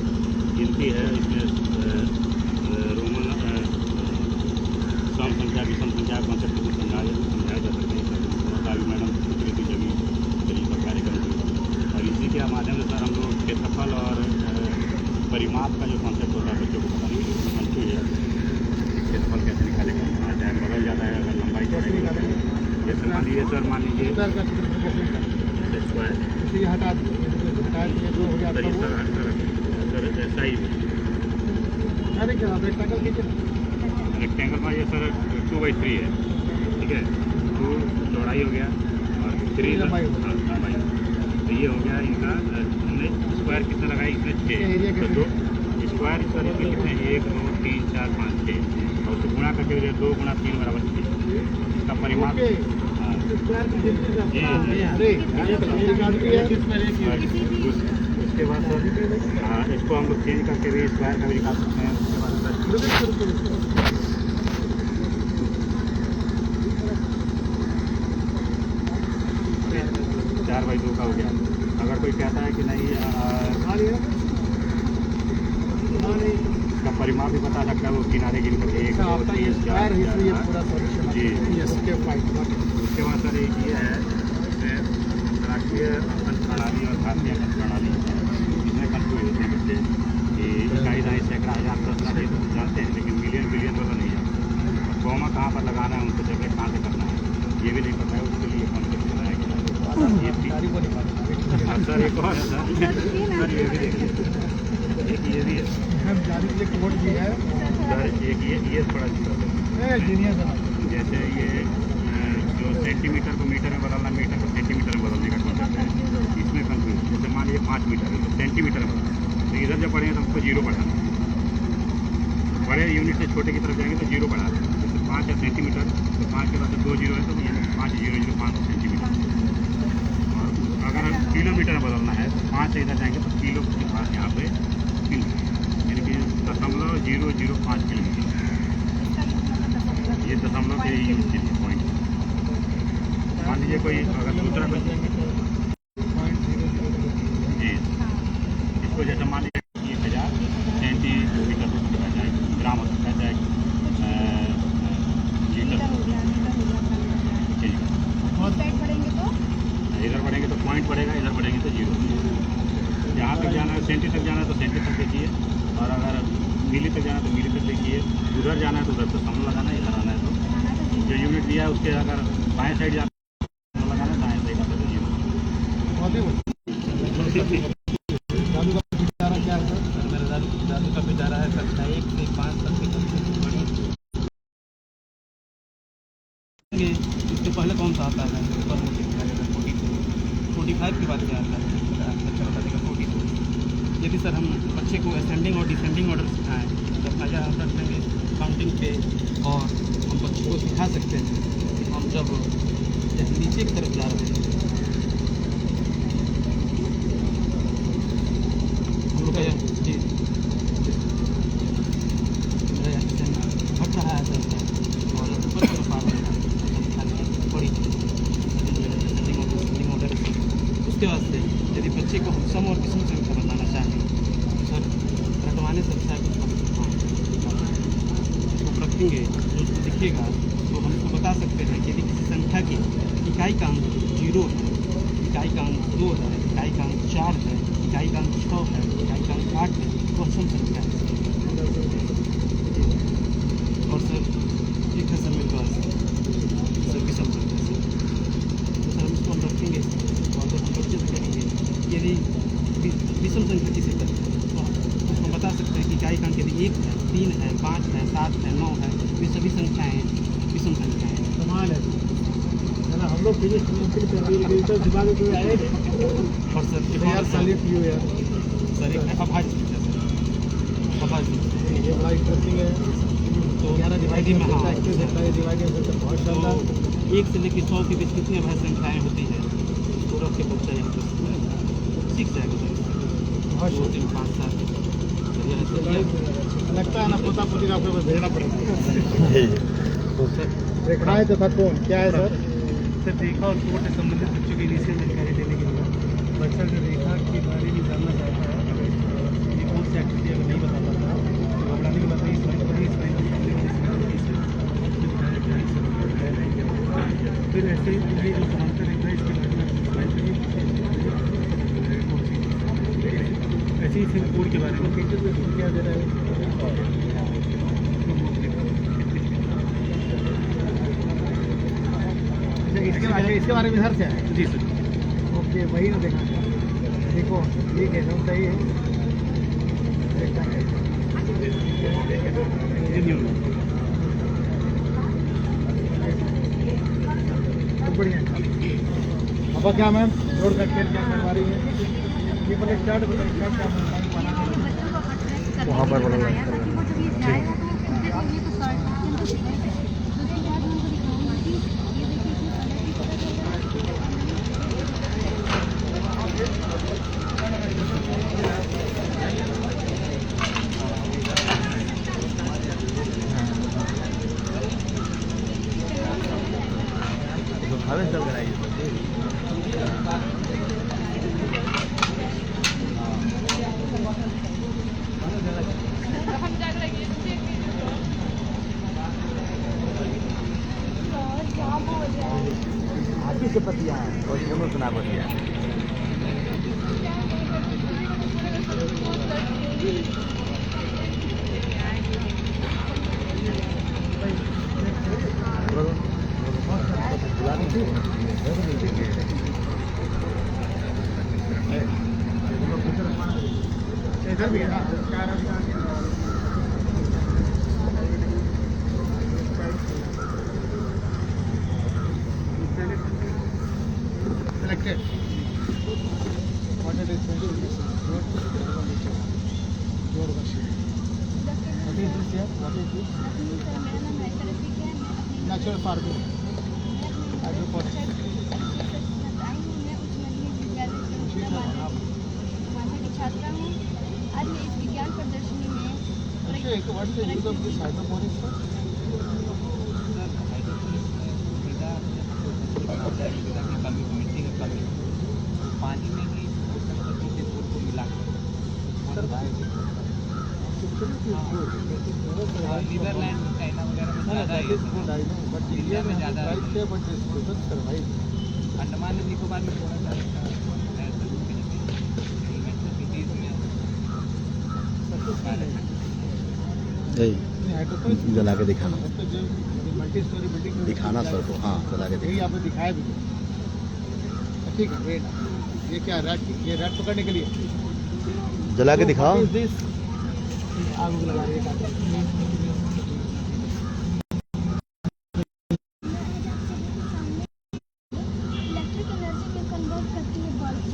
गिनती है, इसमें रोमन सम संख्या विषम संख्या कॉन्सेप्ट को समझाया जा सकता है। थोड़ा भी मैडम की जगह तरीका कार्यक्रम और इसी के माध्यम से सर हम लोग क्षेत्रफल और परिमाप का जो कॉन्सेप्ट होता है बच्चों को बताने के लिए समझते हैं। क्षेत्रफल कैसे निकालेगा, चाहे बदल जाता है अगर लंबाई चौड़ाई निकाले। जैसे मान लीजिए सर, मान लीजिए स्क्वायर हटा दिए जो हो गया सर इस तरह सर ऐसा ही रेक्टेंगल में ये सर 2/3 है, ठीक है। 2 चौड़ाई हो गया और 3 लंबाई। तो ये हो गया इनका। हमने स्क्वायर कितना लगाया इसमें 6, तो 2 स्क्वायर सर इसमें कितने 1 2 3 4 5 6 और उसको गुणा करके 2 गुणा 3 बराबर 6 इसका परिमाप। उसके बाद सर इसको हम लोग चेंज करके भी स्क्वायर का भी निकाल सकते हैं। उसके बाद 4/2 का हो गया। अगर कोई कहता है कि नहीं इसका परिमाप भी बता सकता है, वो किनारे गिन करके 1 2 3 4 जी। उसके बाद सर एक ये है राष्ट्रीय अंकन प्रणाली और भारतीय अंकन प्रणाली, इसमें कंफ्यूज होते हैं बच्चे कि इकाई दाई सैकड़ा हज़ार 10 लाख ये तो जानते हैं, लेकिन मिलियन बिलियन वाला नहीं जानते। और कॉमा कहाँ पर लगाना है, उनको जगह कहाँ से करना है ये भी नहीं पता है। उसके लिए कॉन्सेप्ट बनाया गया है। सर एक और है सर ये भी देखिए, एक ये भी है सर, एक ये थोड़ा जैसे ये जो सेंटीमीटर को मीटर में बदलना, मीटर को सेंटीमीटर में बदलने का कॉन्सेप्ट है। इसमें कंफ्यूज जैसे मान लीजिए 5 मीटर है तो सेंटीमीटर में बदलना, तो इधर जब पढ़ेंगे तो हमको 0 बढ़ाना। बड़े यूनिट से छोटे की तरफ जाएंगे तो 0 बढ़ा देंगे। जैसे 5 है सेंटीमीटर तो 5 के बाद 2 0 है तो 5 सेंटीमीटर। और अगर किलोमीटर में बदलना है तो 5 से इधर जाएंगे तो किलो के पास यहाँ पे किलो, यानी कि 0.005 किलोमीटर। ये दशमलव के यूज के लिए पॉइंट। मान लीजिए कोई अगर दूसरा कोई जी तो जैसे मान लीजिए 1000 सेंटीमीटर हो जाए, ग्राम हो सकता है, चाहे लीटर हो गया, मीटर हो गया, ठीक है। और साइड बढ़ेंगे तो इधर बढ़ेंगे तो पॉइंट बढ़ेगा, इधर बढ़ेंगे तो 0। जहाँ तक जाना है सेंटी तक जाना है तो सेंटी तक देखिए, और अगर मिली तक जाना है तो मिली तक देखिए, उधर जाना है तो उधर तो सम लगाना है, इधर आना है तो जो यूनिट दिया है उसके अगर बाएँ साइड जाना है सम लगाना है, दाएँ साइड आता है तो 0। जादू का पिटारा क्या है सर? मेरा जादू का पिटारा है कक्षा 1 से 5 तक के बच्चे पढ़ी। इससे पहले कौन सा आता है? ऊपर 45 के बाद क्या आता है? अच्छा बता देगा 42। यदि सर हम बच्चे को असेंडिंग और डिसेंडिंग ऑर्डर सिखाएँ तो अपना क्या ऑर्डर देंगे काउंटिंग पे, और हम बच्चों को सिखा सकते हैं हम जब जैसे नीचे की तरफ जा रहे हैं हम लोग का जी हट रहा है सर, और ऊपर तरफ आ रहा है बड़ी ऑर्डर। उसके बाद से यदि बच्चे को हम सम और विषम संख्या बताना चाहें तो सर रटवाने से अच्छा है तो रखेंगे जो उसको दिखेगा तो हम उसको बता सकते हैं कि यदि किसी संख्या की इकाई का अंक 0 है, इकाई का अंक 2 है, इकाई का अंक 4 है, इकाई का अंक 6 है, इकाई का अंक 8 है, तो सम संख्या है। और सर एक है सर मेरे पास सर विषम संख्या से, तो सर हम इसको हम रखेंगे और तो हम बच्चे से कहेंगे यदि विषम संख्या किसी तरह तो हम बता सकते हैं कि इकाई का अंक यदि 1 है, 3 है, 5 है, 7 है, 9 है, ये सभी संख्याएँ विषम संख्याएँ हैं। कमाल है ना? हम लोग फिजिक्स तो दिमाग में कोई आए और सर यार सालिफ यू यार सर एक अभाज्य संख्या सर, अभाज्य ये बड़ा इंटरेस्टिंग है। तो 11 डिवाइडिंग में हाँ बहुत शानदार। तो 1 से लेकर 100 के बीच कितनी अभाज्य संख्याएँ होती हैं उसको रख के बच्चा यहाँ पर सीख जाएगा सर। बहुत 2 3 5 7 लगता है ना पोता पोती आपको भेजना पड़ेगा। रेखाएं तथा कोण क्या है सर? सर रेखा और कोण से संबंधित बच्चों की इनिशियल जानकारी देने के लिए बच्चा जो रेखा के बारे में जानना चाहता है, अगर ये कौन सी एक्टिविटी अगर नहीं बता पाता तो घबराने की बात नहीं, इस लाइन के सामने फिर ऐसे ये जो समांतर रेखा है इसके बारे में ऐसे ही फिर कोण के बारे में क्या दे रहा है? इसके बारे में इधर से है। जी सर। ओके वही ना देखा देखो ठीक है सब सही है। बहुत बढ़िया। अब क्या मैम रोड का खेल क्या करवा रही है? ये पहले स्टार्ट वहाँ पर बनाया ताकि वो जब ये जाएगा तो उसके लिए तो स्टार्ट तो सिखाएंगे। तो उसके बाद मैं उनको दिखाऊंगा कि ये देखिए इसमें हमें सब कराइए। हाथी से पतिया और दोनों सुना पतिया इधर भी है ना? Selected. What it is? Your worship. What is this here? What is this? Natural farming. Hydroponics. छात्रा हूँ। आज मैं इस विज्ञान प्रदर्शनी में What is the use of this hydroponics? कमी मिट्टी का कमी पानी में भी को मिला नीदरलैंड चाइना वगैरह में ज़्यादा है ये सब। बट इंडिया में ज़्यादा है बट सर्वाइव। अंडमान निकोबार में थोड़ा सा है सिटीज में जला के दिखाना मल्टी स्टोरी बिल्डिंग दिखाना सर को, हाँ जला के यही आपने दिखाया भी नहीं। ठीक है वेट, ये क्या रैट, ये रैट पकड़ने के लिए जला के दिखाओ। आग लगा रही है। इलेक्ट्रिक एनर्जी में कन्वर्ट करती है बल्ब।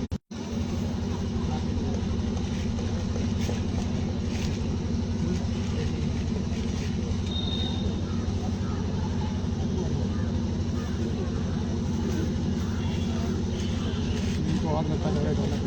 बहुत अच्छा लग रहा है।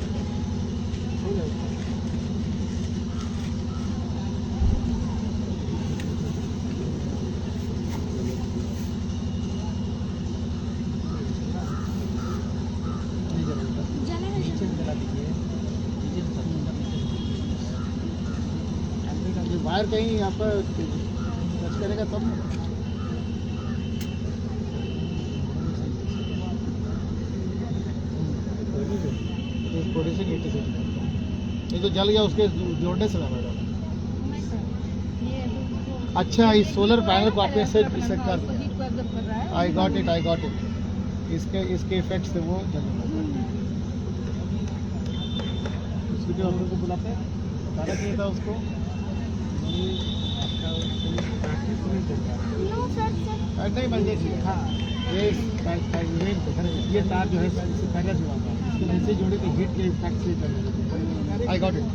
वायर कहीं आपका टच करेगा तब ना। ये तो जल गया उसके जोड़ने से ना मैडम। अच्छा, इस सोलर पैनल को आपने सेट कर दिया। I got it. इसके इफेक्ट से वो जल जो हम लोग को बुलाते हैं, बताना चाहिए था उसको। ये आपका प्रैक्टिस नहीं चल रहा है। नहीं मैं देखिए, हाँ ये तार जो है इससे पहले जुड़ा हुआ है, इसके नीचे जोड़े तो हीट के इफेक्ट से चल रहा है। I got it.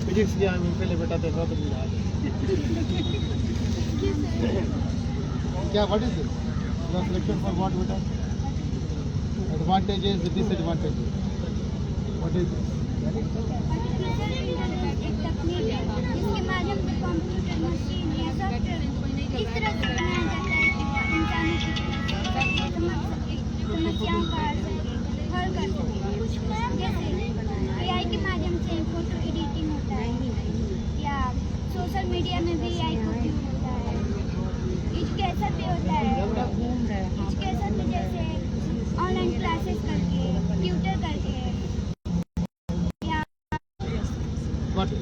फिजिक्स के हम पहले बताते हैं क्या what is this selection for what बेटा, advantages disadvantages, what is this? एक तकनीक है जिसके माध्यम से कंप्यूटर मशीन या सॉफ्टवेयर इस तरह से बनाया जाता है कि वो इंसानों की समझ सके, समस्याओं का हल कर सके। कुछ काम जैसे AI के माध्यम से फोटो एडिटिंग होता है या सोशल मीडिया में भी AI का उपयोग होता है। एजुकेशन भी होता है। एजुकेशन में जैसे ऑनलाइन क्लासेस करके, ट्यूटर करके या Got it.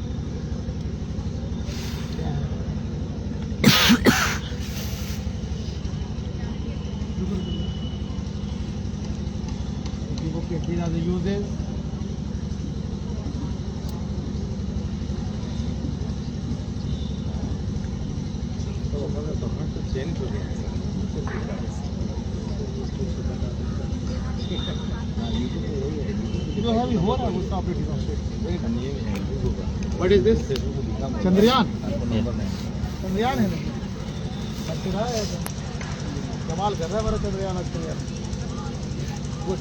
Okay, these are the uses. जो है अभी हो रहा है उसका operating. What is this? Chandrayaan. Chandrayaan है ना? अच्छा रहा है तो कमाल कर रहा है हमारा चंद्रयान आजकल यार। गुड।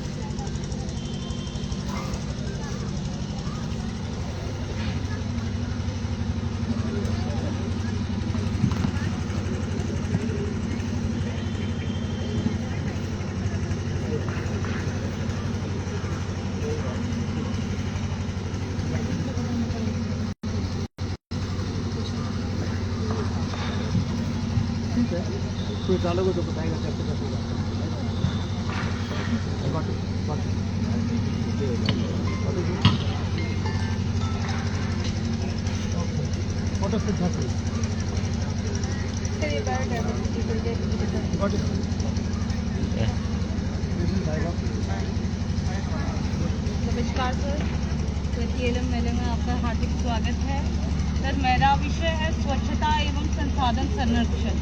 ठीक है, कोई डालोगे तो बताएगा कैसे कैसे जाता है। फोटो से ढक ली। Got it. नमस्कार सर, TLM मेले में आपका हार्दिक स्वागत है। सर मेरा विषय है स्वच्छता एवं संसाधन संरक्षण।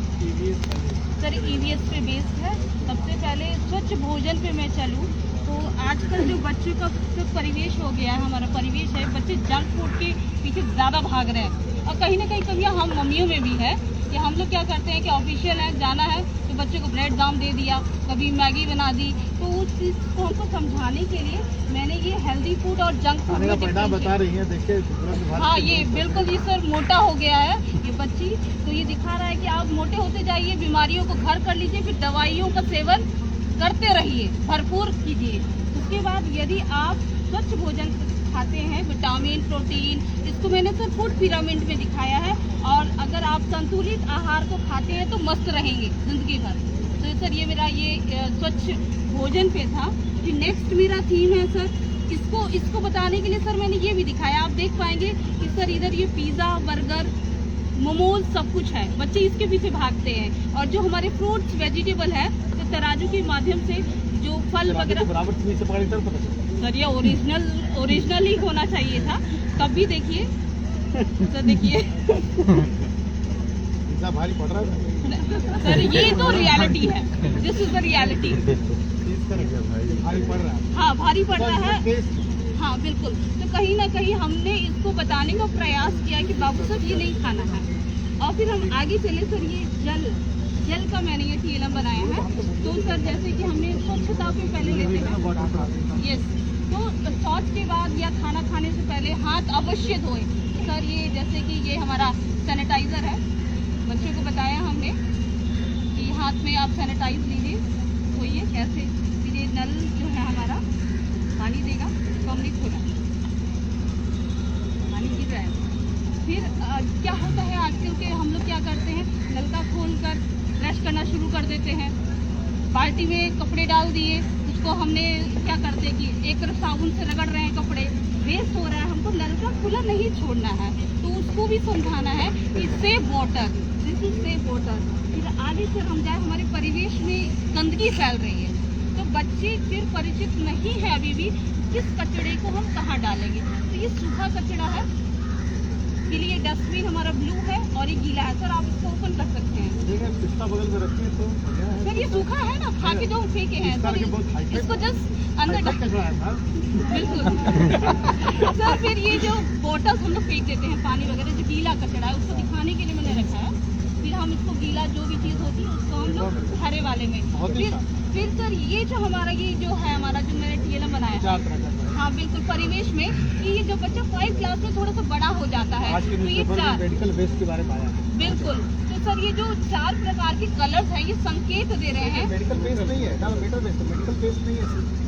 सर EVS पे बेस्ड है। सबसे पहले स्वच्छ भोजन पे मैं चलूँ तो आजकल जो बच्चों का जो परिवेश हो गया है, हमारा परिवेश है, बच्चे जंक फूड के पीछे ज़्यादा भाग रहे हैं। और कहीं ना कहीं कमियाँ हम मम्मियों में भी है कि हम लोग क्या करते हैं कि ऑफिशियल है, जाना है तो बच्चों को ब्रेड जाम दे दिया, कभी मैगी बना दी। तो उस चीज़ को हमको समझाने के लिए मैंने ये हेल्दी फूड और जंक फूड में परिणाम बता रही है, देखिए। हाँ ये बिल्कुल ये सर मोटा हो गया है ये बच्ची, तो ये दिखा रहा है कि आप मोटे होते जाइए, बीमारियों को घर कर लीजिए, फिर दवाइयों का सेवन करते रहिए, भरपूर कीजिए। उसके बाद यदि आप स्वच्छ भोजन खाते हैं, विटामिन, प्रोटीन, इसको मैंने सर फूड पिरामिड में दिखाया है। और अगर आप संतुलित आहार को खाते हैं तो मस्त रहेंगे जिंदगी भर। तो सर ये मेरा ये स्वच्छ भोजन पे था। कि नेक्स्ट मेरा थीम है सर, इसको बताने के लिए सर मैंने ये भी दिखाया। आप देख पाएंगे कि सर इधर ये पिज़्ज़ा, बर्गर, मोमोज सब कुछ है। बच्चे इसके पीछे भागते हैं। और जो हमारे फ्रूट्स, वेजिटेबल है, तो तराजू के माध्यम से जो फल वगैरह सर ये ओरिजिनल ही होना चाहिए था। कभी देखिए सर, देखिए पिज़्ज़ा भारी पड़ रहा है सर, ये तो रियलिटी है। This is the reality. भारी पड़ रहा है। हाँ, भारी पड़ रहा है। हाँ बिल्कुल। तो कहीं ना कहीं हमने इसको बताने का प्रयास किया कि बाबू सर ये नहीं खाना है। और फिर हम आगे चले सर, ये जल का मैंने ये TLM बनाया है। तो सर जैसे कि हमने स्वच्छता पे पहले लेते हैं, यस, तो शौच के बाद या खाना खाने से पहले हाथ अवश्य धोए सर। ये जैसे कि ये हमारा सैनिटाइज़र है, बच्चों को बताया हमने कि हाथ में आप सैनिटाइज लीजिए, धोइए कैसे। फिर ये नल जो है हमारा पानी देगा, तो हमने खोला, पानी गिर रहा है। फिर क्या होता है आजकल के हम लोग क्या करते हैं, नलका खोलकर ब्रश करना शुरू कर देते हैं। बाल्टी में कपड़े डाल दिए, उसको हमने क्या करते हैं कि एक तरफ साबुन से रगड़ रहे हैं, कपड़े वेस्ट हो रहा है। हमको नलका खुला नहीं छोड़ना है, तो उसको भी समझाना है कि save water, this is save water. फिर आगे से हम जाए, हमारे परिवेश में गंदगी फैल रही है, तो बच्चे फिर परिचित नहीं है अभी भी किस कचड़े को हम कहाँ डालेंगे। तो ये सूखा कचड़ा है, के लिए डस्टबिन हमारा ब्लू है और ये गीला है। सर आप इसको ओपन कर सकते हैं। पिस्ता बगल में रखिए तो बढ़िया है। सर ये सूखा है ना, खा के जो फेंके हैं सर, इसको जस्ट अंदर बिल्कुल सर। फिर ये जो बॉटल्स हम लोग फेंक देते हैं, पानी वगैरह, जो गीला कचड़ा है, उसको दिखाने के लिए मैंने रखा है। फिर हम इसको गीला जो भी चीज़ होती है उसको हम लोग हरे वाले में। फिर सर ये जो हमारा ये जो है हमारा जो मैंने TLM बनाया है, हाँ बिल्कुल, परिवेश में कि ये जो बच्चा 5 क्लास में थोड़ा सा बड़ा हो जाता है, तो ये 4 मेडिकल वेस्ट के बारे में आया है। बिल्कुल। तो सर ये जो 4 प्रकार के कलर्स हैं, ये संकेत दे रहे हैं। मेडिकल वेस्ट नहीं है, मेडिकल वेस्ट नहीं है।